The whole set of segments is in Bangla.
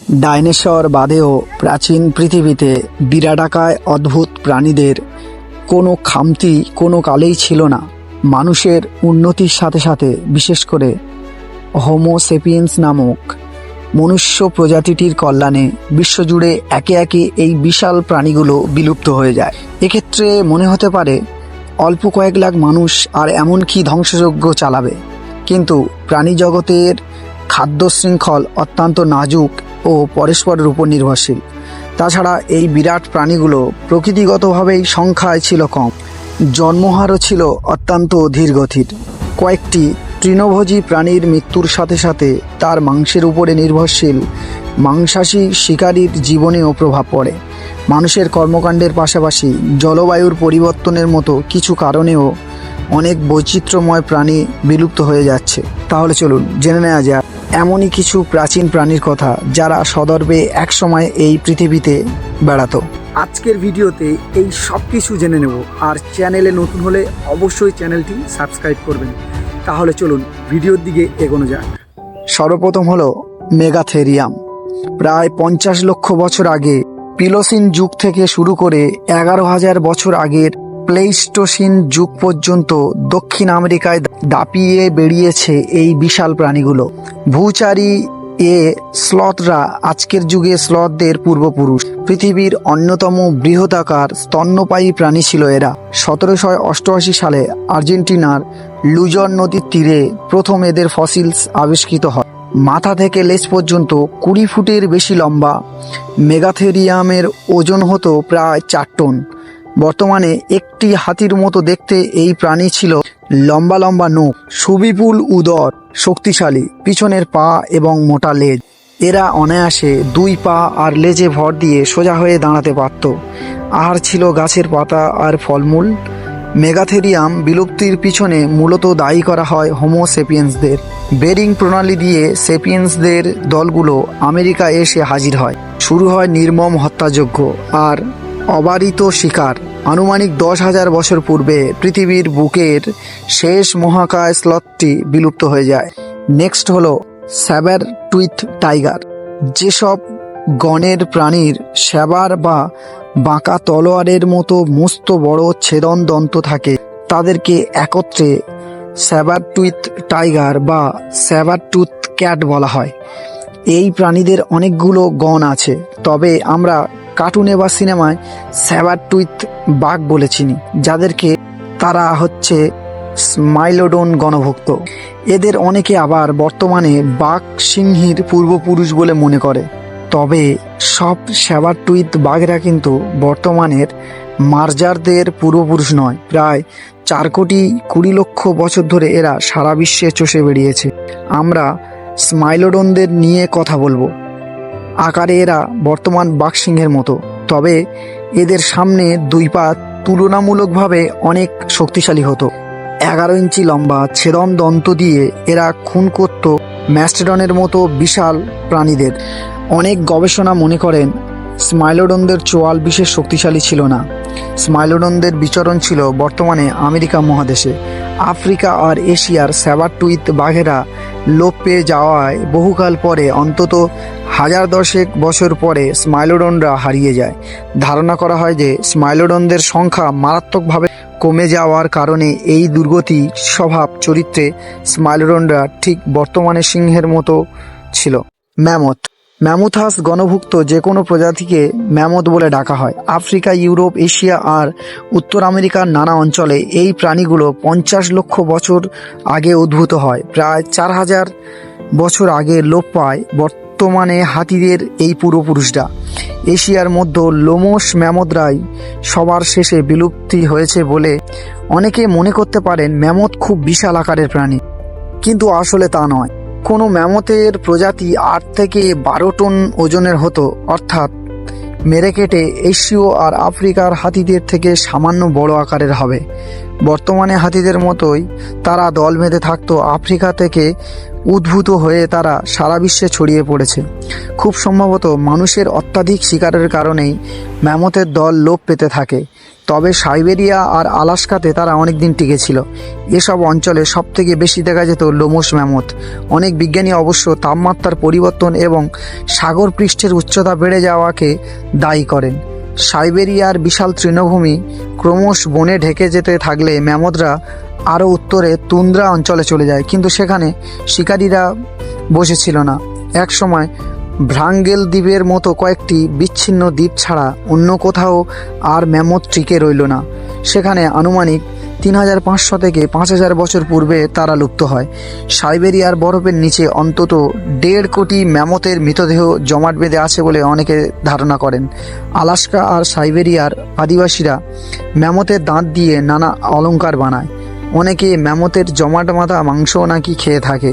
ডাইনোসর বাদেও প্রাচীন পৃথিবীতে বিরাটাকায় অদ্ভুত প্রাণীদের কোনো খামতি কোনো কালেই ছিল না। মানুষের উন্নতির সাথে সাথে বিশেষ করে হোমো সেপিয়েন্স নামক মনুষ্য প্রজাতিটির কল্যাণে বিশ্বজুড়ে একে একে এই বিশাল প্রাণীগুলো বিলুপ্ত হয়ে যায়। এক্ষেত্রে মনে হতে পারে অল্প কয়েক লাখ মানুষ আর এমন কি ধ্বংসযজ্ঞ চালাবে, কিন্তু প্রাণী জগতের খাদ্য শৃঙ্খল অত্যন্ত নাজুক ও পরস্পরের উপর নির্ভরশীল। তাছাড়া এই বিরাট প্রাণীগুলো প্রকৃতিগতভাবেই সংখ্যায় ছিল কম, জন্মহারও ছিল অত্যন্ত ধীরগতির। কয়েকটি তৃণভোজী প্রাণীর মৃত্যুর সাথে সাথে তার মাংসের উপরে নির্ভরশীল মাংসাশী শিকারীর জীবনেও প্রভাব পড়ে। মানুষের কর্মকাণ্ডের পাশাপাশি জলবায়ুর পরিবর্তনের মতো কিছু কারণেও অনেক বৈচিত্র্যময় প্রাণী বিলুপ্ত হয়ে যাচ্ছে। তাহলে চলুন জেনে নেওয়া যাক এমনই কিছু প্রাচীন প্রাণীর কথা যারা সদর্পে একসময় এই পৃথিবীতে বেড়াতো। আজকের ভিডিওতে এই সব কিছু জেনে নেব, আর চ্যানেলে নতুন হলে অবশ্যই চ্যানেলটি সাবস্ক্রাইব করবেন। তাহলে চলুন ভিডিওর দিকে এগোনো যাক। সর্বপ্রথম হলো মেগাথেরিয়াম। প্রায় 50 লক্ষ বছর আগে পিলোসিন যুগ থেকে শুরু করে 11,000 বছর আগের প্লেইস্টোসিন যুগ পর্যন্ত দক্ষিণ আমেরিকায় দাপিয়ে বেরিয়েছে এই বিশাল প্রাণীগুলো। ভূচারী স্লথরা আজকের যুগে স্লথদের পূর্বপুরুষ। পৃথিবীর অন্যতম বৃহদাকার স্তন্যপায়ী প্রাণী ছিল এরা। 1788 সালে আর্জেন্টিনার লুজন নদীর তীরে প্রথম এদের ফসিলস আবিষ্কৃত হয়। মাথা থেকে লেজ পর্যন্ত 20 ফুটের বেশি লম্বা মেগাথেরিয়ামের ওজন হতো প্রায় 4 টন। বর্তমানে একটি হাতির মতো দেখতে এই প্রাণী ছিল। লম্বা লম্বা নখ, সুবিপুল উদর, শক্তিশালী পিছনের পা এবং মোটা লেজ। এরা অনায়াসে 2 পা আর লেজে ভর দিয়ে সোজা হয়ে দাঁড়াতে পারত। আহার ছিল গাছের পাতা আর ফলমূল। মেগাথেরিয়াম বিলুপ্তির পিছনে মূলত দায়ী করা হয় হোমো সেপিয়েন্সদের। বেরিং প্রণালী দিয়ে সেপিয়েন্সদের দলগুলো আমেরিকা এসে হাজির হয়। শুরু হয় নির্মম হত্যাযজ্ঞ আর অবারিত শিকার। আনুমানিক 10,000 বছর পূর্বে পৃথিবীর বুকের শেষ মহাকায় স্লথটি বিলুপ্ত হয়ে যায়। নেক্সট হলো স্যাবার টুইথ টাইগার। যেসব গণের প্রাণীর স্যাবার বা বাঁকা তলোয়ারের মতো মস্ত বড় ছেদন দন্ত থাকে তাদেরকে একত্রে স্যাবার টুইথ টাইগার বা স্যাবার টুথ ক্যাট বলা হয়। এই প্রাণীদের অনেকগুলো গণ আছে, তবে আমরা কার্টুনে বা সিনেমায় স্যাবার টুইথ বাঘ বলে চিনি, যাদেরকে তারা হচ্ছে স্মাইলোডন গণভুক্ত। এদের অনেকে আবার বর্তমানে বাঘ সিংহীর পূর্বপুরুষ বলে মনে করে, তবে সব স্যাবার টুইথ বাঘেরা কিন্তু বর্তমানের মার্জারদের পূর্বপুরুষ নয়। প্রায় 4,20,00,000 বছর ধরে এরা সারা বিশ্বে চষে বেরিয়েছে। আমরা স্মাইলোডনদের নিয়ে কথা বলবো। আকারে এরা বর্তমান বাঘসিংহের মতো, তবে এদের সামনে 2 পা তুলনামূলকভাবে অনেক শক্তিশালী হতো। 11 ইঞ্চি লম্বা ছেদন দন্ত দিয়ে এরা খুন করত ম্যাস্টেডনের মতো বিশাল প্রাণীদের। অনেক গবেষণা মনে করেন স্মাইলোডনদের চোয়াল বিশেষ শক্তিশালী ছিল না। স্মাইলোডনদের বিচরণ ছিল বর্তমানে আমেরিকা মহাদেশে। আফ্রিকা আর এশিয়ার স্যাবার টুইথ বাঘেরা লোপ পেয়ে যাওয়ায় বহুকাল পরে, অন্তত 1010 বছর পরে স্মাইলোডনরা হারিয়ে যায়। ধারণা করা হয় যে স্মাইলোডনদের সংখ্যা মারাত্মকভাবে কমে যাওয়ার কারণে এই দুর্গতি স্বভাব চরিত্রে স্মাইলোডনরা ঠিক বর্তমানে সিংহের মতো ছিল। ম্যামুথাস গণভুক্ত যে কোনো প্রজাতিকে ম্যামথ বলে ডাকা হয়। আফ্রিকা, ইউরোপ, এশিয়া আর উত্তর আমেরিকার নানা অঞ্চলে এই প্রাণীগুলো 50 লক্ষ বছর আগে উদ্ভূত হয়। প্রায় 4,000 বছর আগে লোপ পায় বর্তমানে হাতিদের এই পূর্বপুরুষরা। এশিয়ার মধ্যে লোমশ ম্যামথরাই সবার শেষে বিলুপ্তি হয়েছে বলে অনেকে মনে করতে পারেন ম্যামথ খুব বিশাল আকারের প্রাণী, কিন্তু আসলে তা নয়। কোনো ম্যামথের প্রজাতি 8 থেকে 12 টন ওজনের হতো, অর্থাৎ মেরে কেটে এশীয় আর আফ্রিকার হাতিদের থেকে সামান্য বড় আকারের হবে। বর্তমানে হাতিদের মতোই তারা দল বেঁধে থাকতো। আফ্রিকা থেকে উদ্ভূত হয়ে তারা সারা বিশ্বে ছড়িয়ে পড়েছে। খুব সম্ভবত মানুষের অত্যাধিক শিকারের কারণেই ম্যামথের দল লোপ পেতে থাকে। তবে সাইবেরিয়া আর আলাস্কাতে তারা অনেক দিন টিকেছিল। এসব অঞ্চলে সবথেকে বেশি দেখা যেত লোমশ ম্যামথ। অনেক বিজ্ঞানী অবশ্য তাপমাত্রার পরিবর্তন এবং সাগর পৃষ্ঠের উচ্চতা বেড়ে যাওয়াকে দায়ী করেন। সাইবেরিয়ার বিশাল তৃণভূমি ক্রমশ বনে ঢেকে যেতে থাকলে ম্যামথরা আরও উত্তরে তুন্দ্রা অঞ্চলে চলে যায়, কিন্তু সেখানে শিকারীরা বসেছিল না। একসময় ভ্রাঙ্গেল দ্বীপের মতো কয়েকটি বিচ্ছিন্ন দ্বীপ ছাড়া অন্য কোথাও আর ম্যামথ টিকে রইল না। সেখানে আনুমানিক 3500 থেকে 5000 বছর পূর্বে তারা লুপ্ত হয়। সাইবেরিয়ার বরফের নিচে অন্তত 1.5 কোটি ম্যামথের মৃতদেহ জমাট বেঁধে আছে বলে অনেকে ধারণা করেন। আলাস্কা আর সাইবেরিয়ার আদিবাসীরা ম্যামথের দাঁত দিয়ে নানা অলংকার বানায়। অনেকে ম্যামথের জমাট বাঁধা মাংসও নাকি খেয়ে থাকে।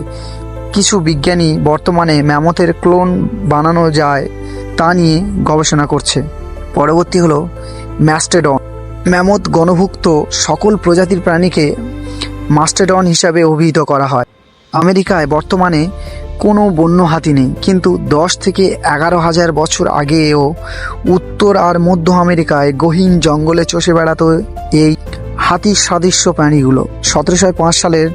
কিছু বিজ্ঞানী বর্তমানে ম্যামথের ক্লোন বানানো যায় তা নিয়ে গবেষণা করছে। পরবর্তী হলো ম্যাস্টেডন। ম্যামথ গণভুক্ত সকল প্রজাতির প্রাণীকে মাস্টেডন হিসাবে অভিহিত করা হয়। আমেরিকায় বর্তমানে কোনো বন্য হাতি নেই, কিন্তু 10 থেকে 11,000 বছর আগেও উত্তর আর মধ্য আমেরিকায় গহীন জঙ্গলে চষে বেড়াতো এই হাতির সাদৃশ্য প্রাণীগুলো। 1705 সালের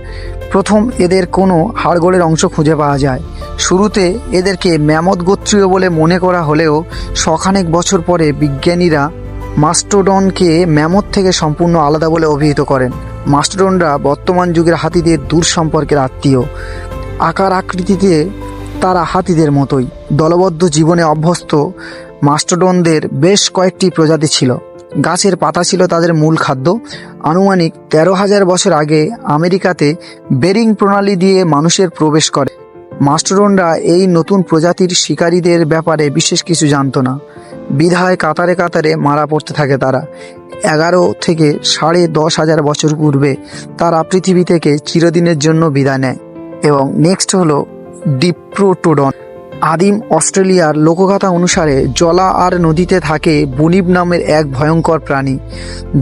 প্রথম এদের কোনো হাড়গোড়ের অংশ খুঁজে পাওয়া যায়। শুরুতে এদেরকে ম্যামথ গোত্রীয় বলে মনে করা হলেও শখানেক বছর পরে বিজ্ঞানীরা মাস্টোডনকে ম্যামথ থেকে সম্পূর্ণ আলাদা বলে অভিহিত করেন। মাস্টোডনরা বর্তমান যুগের হাতিদের দূর সম্পর্কের আত্মীয়। আকার আকৃতিতে তারা হাতিদের মতোই। দলবদ্ধ জীবনে অভ্যস্ত মাস্টোডনদের বেশ কয়েকটি প্রজাতি ছিল। গাছের পাতা ছিল তাদের মূল খাদ্য। আনুমানিক 13,000 বছর আগে আমেরিকাতে বেরিং প্রণালী দিয়ে মানুষের প্রবেশ করে। মাস্টোডনরা এই নতুন প্রজাতির শিকারীদের ব্যাপারে বিশেষ কিছু জানত না, বিধায় কাতারে কাতারে মারা পড়তে থাকে তারা। 11 থেকে 10,500 বছর পূর্বে তারা পৃথিবী থেকে চিরদিনের জন্য বিদায় নেয়। এবং নেক্সট হলো ডিপ্রোটোডন। আদিম অস্ট্রেলিয়ার লোকগাথা অনুসারে জলা আর নদীতে থাকে বুনিপ নামের এক ভয়ঙ্কর প্রাণী।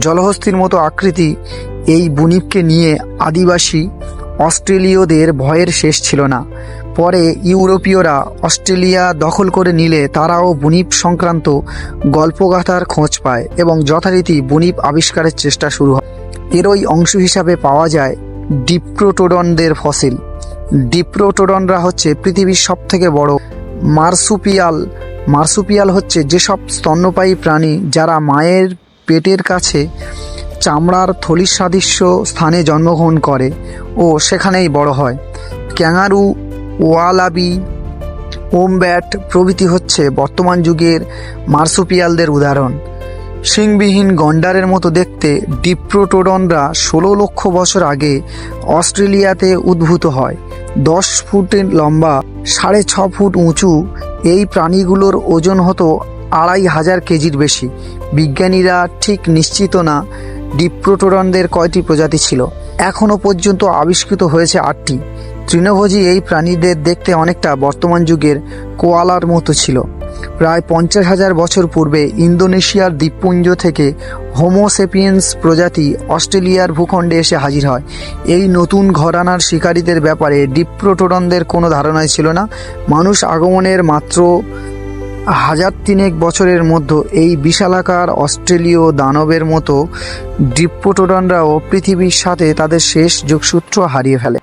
জলহস্তির মতো আকৃতি এই বুনিপকে নিয়ে আদিবাসী অস্ট্রেলীয়দের ভয়ের শেষ ছিল না। পরে ইউরোপীয়রা অস্ট্রেলিয়া দখল করে নিলে তারাও বুনিপ সংক্রান্ত গল্পগাথার খোঁজ পায় এবং যথারীতি বুনিপ আবিষ্কারের চেষ্টা শুরু হয়। এরই অংশ হিসাবে পাওয়া যায় ডিপ্রোটোডনদের ফসিল। ডিপ্রোটোডনরা হচ্ছে পৃথিবীর সবথেকে বড় মার্সুপিয়াল। মার্সুপিয়াল হচ্ছে যেসব স্তন্যপায়ী প্রাণী যারা মায়ের পেটের কাছে চামড়ার থলির সাদৃশ্য স্থানে জন্মগ্রহণ করে ও সেখানেই বড় হয়। ক্যাঙ্গারু, ওয়ালাবি, ওমব্যাট প্রভৃতি হচ্ছে বর্তমান যুগের মার্সুপিয়ালদের উদাহরণ। শিংবিহীন গন্ডারের মতো দেখতে ডিপ্রোটোডনরা 16 লক্ষ বছর আগে অস্ট্রেলিয়াতে উদ্ভূত হয়। 10 ফুট লম্বা, 6.5 ফুট উঁচু এই প্রাণীগুলোর ওজন হতো 2,500 কেজির বেশি। বিজ্ঞানীরা ঠিক নিশ্চিত না ডিপ্রোটোডনদের কয়টি প্রজাতি ছিল। এখনও পর্যন্ত আবিষ্কৃত হয়েছে 8টি। তৃণভোজী এই প্রাণীদের দেখতে অনেকটা বর্তমান যুগের কোয়ালার মতো ছিল। প্রায় 50,000 বছর পূর্বে ইন্দোনেশিয়ার দ্বীপপুঞ্জ থেকে হোমো সেপিয়েন্স প্রজাতি অস্ট্রেলিয়ার ভূখণ্ডে এসে হাজির হয়। এই নতুন ঘরানার শিকারীদের ব্যাপারে ডিপ্রোটোডনদের কোনো ধারণাই ছিল না। মানুষ আগমনের মাত্র 1,300 বছরের মধ্যে এই বিশালাকার অস্ট্রেলীয় দানবের মতো ডিপ্রোটোডনরাও পৃথিবীর সাথে তাদের শেষ যোগসূত্র হারিয়ে ফেলে।